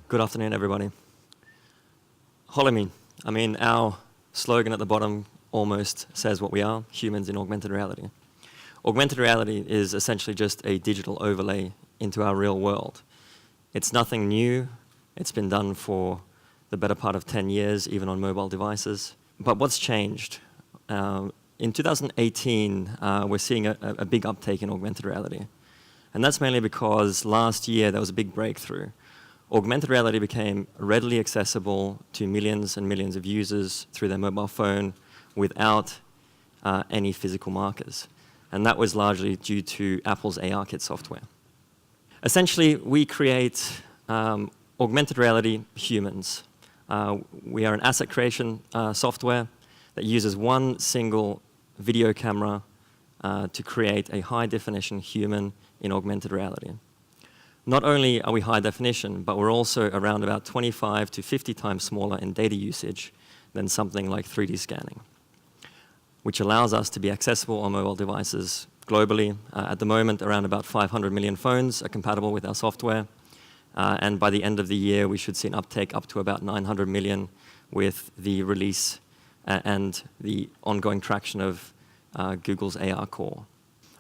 Good afternoon, everybody. HoloMe. I mean, our slogan at the bottom almost says what we are, humans in augmented reality. Augmented reality is essentially just a digital overlay into our real world. It's nothing new. It's been done for the better part of 10 years, even on mobile devices. But what's changed? In 2018, we're seeing a big uptake in augmented reality. And that's mainly because last year there was a big breakthrough. Augmented reality became readily accessible to millions and millions of users through their mobile phone without any physical markers. And that was largely due to Apple's ARKit software. Essentially, we create augmented reality humans. We are an asset creation software that uses one single video camera to create a high-definition human in augmented reality. Not only are we high definition, but we're also around about 25 to 50 times smaller in data usage than something like 3D scanning, which allows us to be accessible on mobile devices globally. At the moment, around about 500 million phones are compatible with our software. And by the end of the year, we should see an uptake up to about 900 million with the release and the ongoing traction of Google's AR Core.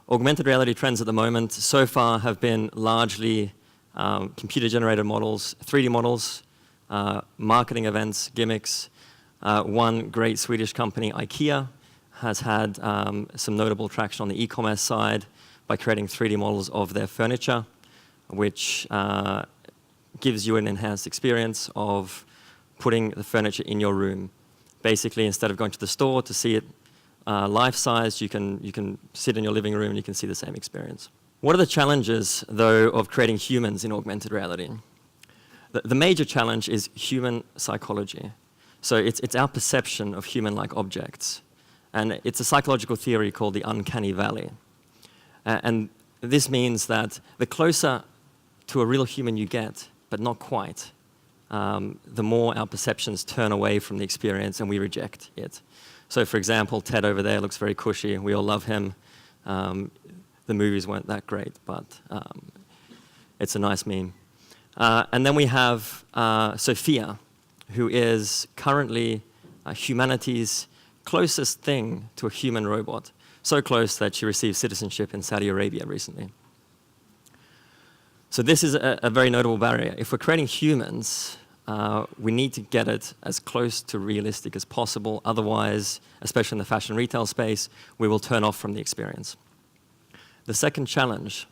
Augmented reality trends at the moment so far have been largely computer-generated models, 3D models, marketing events, gimmicks. One great Swedish company, IKEA, has had some notable traction on the e-commerce side by creating 3D models of their furniture, which gives you an enhanced experience of putting the furniture in your room. Basically, instead of going to the store to see it life-sized, you can sit in your living room and you can see the same experience. What are the challenges, though, of creating humans in augmented reality? The major challenge is human psychology. So it's our perception of human-like objects. And it's a psychological theory called the uncanny valley. And this means that the closer to a real human you get, but not quite, the more our perceptions turn away from the experience and we reject it. So, for example, Ted over there looks very cushy. We all love him. The movies weren't that great, but it's a nice meme. And then we have Sophia, who is currently humanity's closest thing to a human robot. So close that she received citizenship in Saudi Arabia recently. So this is a very notable barrier. If we're creating humans, we need to get it as close to realistic as possible. Otherwise, especially in the fashion retail space, we will turn off from the experience. The second challenge,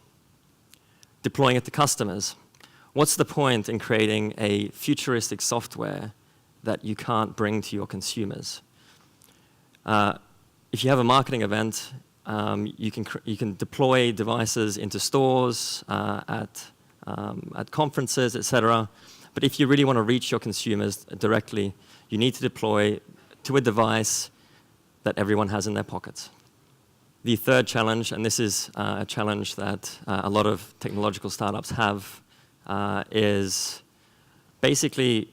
deploying it to customers. What's the point in creating a futuristic software that you can't bring to your consumers? If you have a marketing event, you can deploy devices into stores, at conferences, etc. But if you really want to reach your consumers directly, you need to deploy to a device that everyone has in their pockets. The third challenge, and this is a challenge that a lot of technological startups have, is basically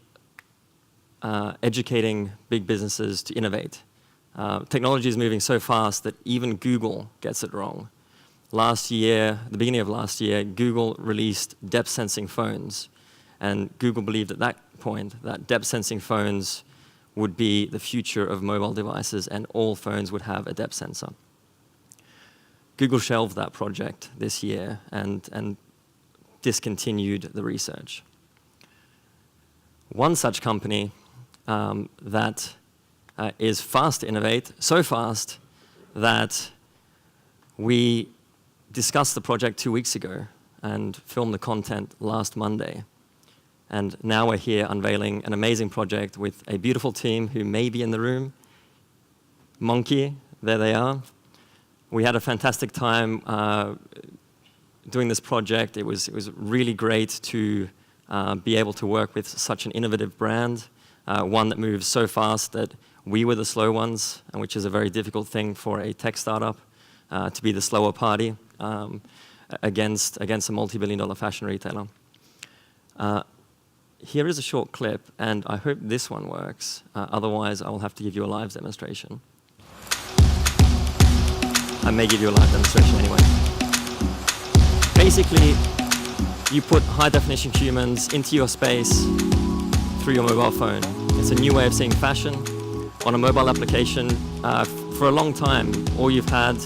educating big businesses to innovate. Technology is moving so fast that even Google gets it wrong. Last year, the beginning of last year, Google released depth sensing phones. And Google believed at that point that depth sensing phones would be the future of mobile devices and all phones would have a depth sensor. Google shelved that project this year and discontinued the research. One such company that is fast to innovate, so fast that we discussed the project 2 weeks ago and filmed the content last Monday. And now we're here unveiling an amazing project with a beautiful team who may be in the room. Monkey, there they are. We had a fantastic time doing this project. It was really great to be able to work with such an innovative brand, one that moves so fast that we were the slow ones, which is a very difficult thing for a tech startup, to be the slower party against a multi-billion-dollar fashion retailer. Here is a short clip, and I hope this one works. Otherwise, I'll have to give you a live demonstration. I may give you a live demonstration anyway. Basically, you put high-definition humans into your space through your mobile phone. It's a new way of seeing fashion on a mobile application. For a long time, all you've had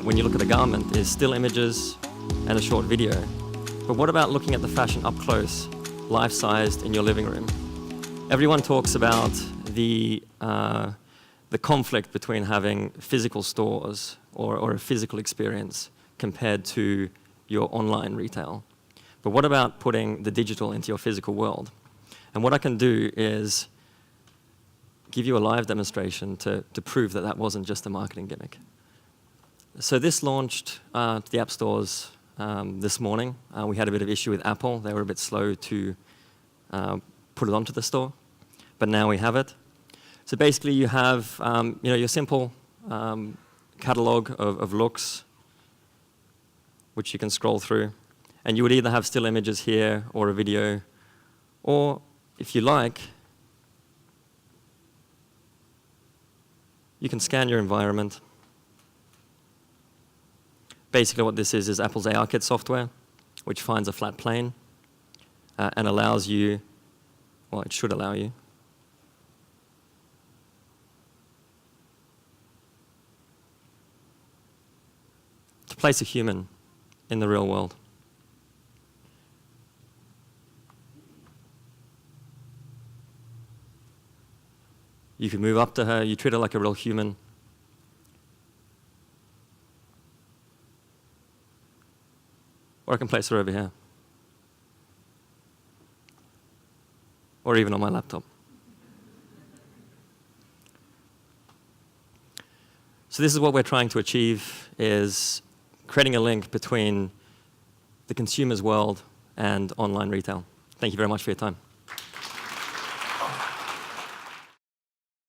when you look at a garment is still images and a short video. But what about looking at the fashion up close, life-sized in your living room? Everyone talks about the conflict between having physical stores or a physical experience compared to your online retail. But what about putting the digital into your physical world? And what I can do is give you a live demonstration to prove that that wasn't just a marketing gimmick. So this launched to the app stores this morning. We had a bit of issue with Apple. They were a bit slow to put it onto the store, but now we have it. So basically you have your simple catalog of looks, which you can scroll through. And you would either have still images here or a video, or if you like, you can scan your environment. Basically what this is Apple's ARKit software, which finds a flat plane and allows you, well, it should allow you, to place a human in the real world. You can move up to her, you treat her like a real human. Or I can place her over here. Or even on my laptop. So this is what we're trying to achieve, is creating a link between the consumer's world and online retail. Thank you very much for your time.